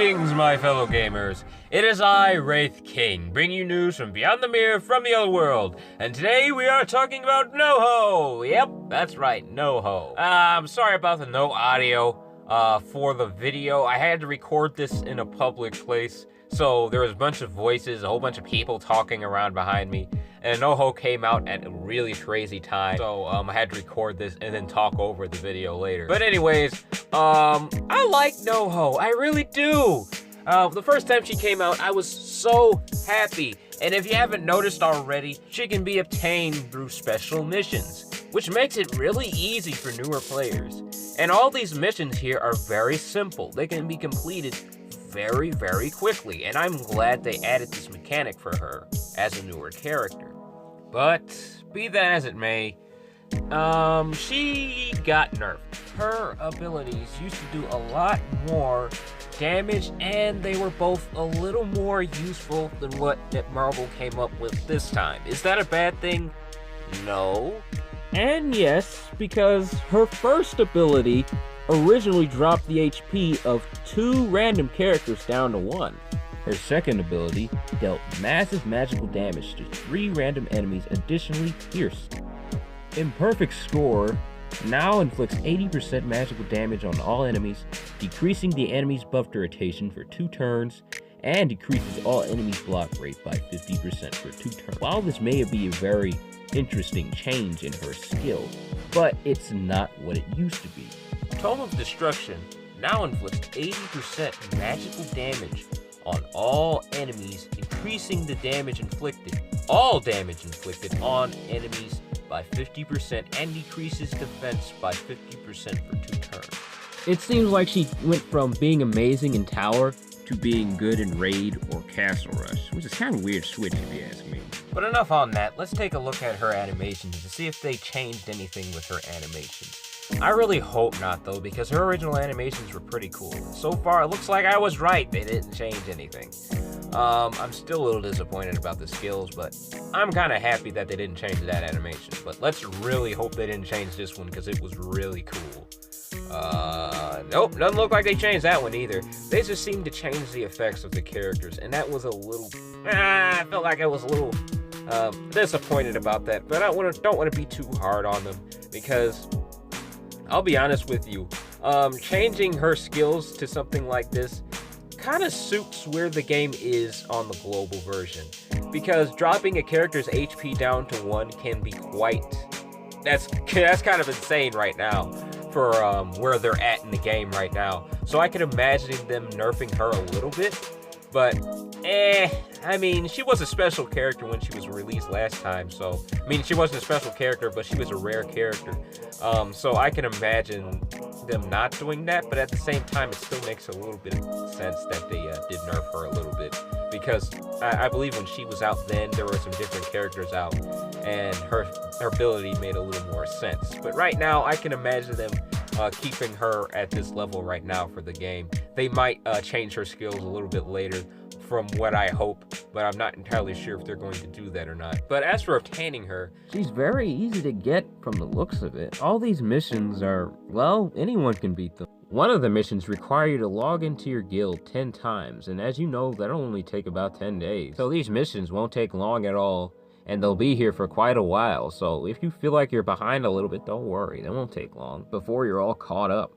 Greetings, my fellow gamers. It is I, Wraith King, bringing you news from beyond the mirror from the other world. And today we are talking about Noho. Yep, that's right, Noho. I'm sorry about the no audio for the video. I had to record this in a public place, so there was a bunch of voices, a whole bunch of people talking around behind me. And Noho came out at a really crazy time, so I had to record this and then talk over the video later. But anyways, I like Noho, I really do. The first time she came out, I was so happy. And if you haven't noticed already, she can be obtained through special missions, which makes it really easy for newer players. And all these missions here are very simple. They can be completed very, very quickly, and I'm glad they added this mechanic for her as a newer character. But be that as it may, she got nerfed. Her abilities used to do a lot more damage, and they were both a little more useful than what Marvel came up with this time. Is that a bad thing? No. And yes, because her first ability originally dropped the HP of 2 random characters down to 1. Her second ability dealt massive magical damage to 3 random enemies, additionally pierced. Imperfect Score now inflicts 80% magical damage on all enemies, decreasing the enemy's buff duration for 2 turns, and decreases all enemies' block rate by 50% for 2 turns. While this may be a very interesting change in her skill, but it's not what it used to be. Tome of Destruction now inflicts 80% magical damage on all enemies, increasing the damage inflicted, all damage inflicted on enemies by 50% and decreases defense by 50% for 2 turns. It seems like she went from being amazing in Tower to being good in Raid or Castle Rush, which is kind of a weird switch if you ask me. But enough on that, let's take a look at her animations to see if they changed anything with her animations. I really hope not though, because her original animations were pretty cool. So far, it looks like I was right, they didn't change anything. I'm still a little disappointed about the skills, but I'm kind of happy that they didn't change that animation. But let's really hope they didn't change this one, because it was really cool. Nope, doesn't look like they changed that one either. They just seemed to change the effects of the characters, and that was a little, I felt like I was a little disappointed about that, but I don't want to be too hard on them, because I'll be honest with you, changing her skills to something like this kind of suits where the game is on the global version, because dropping a character's HP down to 1 can be quite, that's kind of insane right now for where they're at in the game right now. So I can imagine them nerfing her a little bit, but I mean, she was a special character when she was released last time, so, I mean, she wasn't a special character, but she was a rare character, so I can imagine them not doing that, but at the same time, it still makes a little bit of sense that they did nerf her a little bit, because I believe when she was out then, there were some different characters out, and her ability made a little more sense. But right now, I can imagine them keeping her at this level right now for the game. They might change her skills a little bit later, from what I hope, but I'm not entirely sure if they're going to do that or not. But as for obtaining her, she's very easy to get from the looks of it. All these missions are, well, anyone can beat them. One of the missions require you to log into your guild 10 times, and as you know, that'll only take about 10 days. So these missions won't take long at all, and they'll be here for quite a while. So if you feel like you're behind a little bit, don't worry, they won't take long before you're all caught up.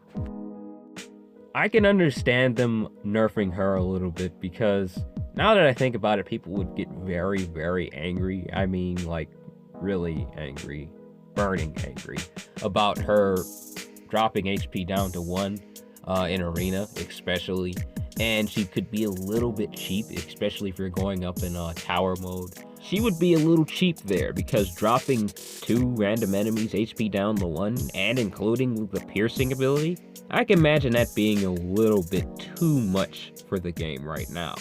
I can understand them nerfing her a little bit, because now that I think about it, people would get very, very angry. I mean, like, really angry, burning angry, about her dropping HP down to 1 in Arena, especially. And she could be a little bit cheap, especially if you're going up in Tower mode. She would be a little cheap there, because dropping 2 random enemies HP down to 1, and including the piercing ability, I can imagine that being a little bit too much for the game right now.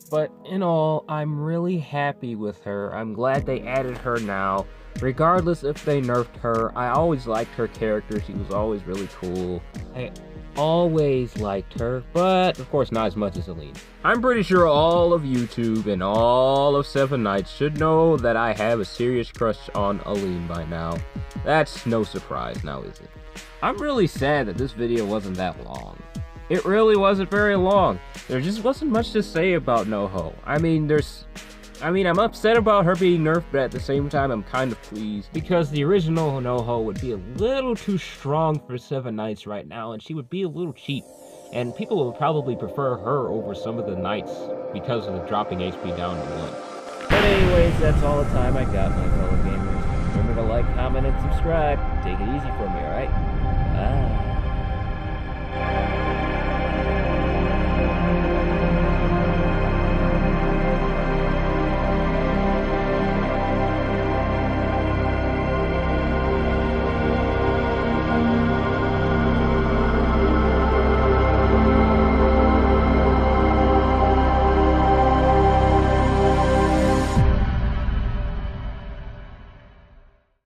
But in all, I'm really happy with her. I'm glad they added her now. Regardless if they nerfed her, I always liked her character. She was always really cool. I always liked her, but of course not as much as Aline. I'm pretty sure all of YouTube and all of 7 Nights should know that I have a serious crush on Aline by now. That's no surprise now, is it? I'm really sad that this video wasn't that long. It really wasn't very long. There just wasn't much to say about Noho. I'm upset about her being nerfed, but at the same time, I'm kind of pleased. Because the original Noho would be a little too strong for 7 knights right now, and she would be a little cheap. And people would probably prefer her over some of the knights because of the dropping HP down to 1. But anyways, that's all the time I got, my fellow gamers. Remember to like, comment, and subscribe. Take it easy for me, alright? Bye.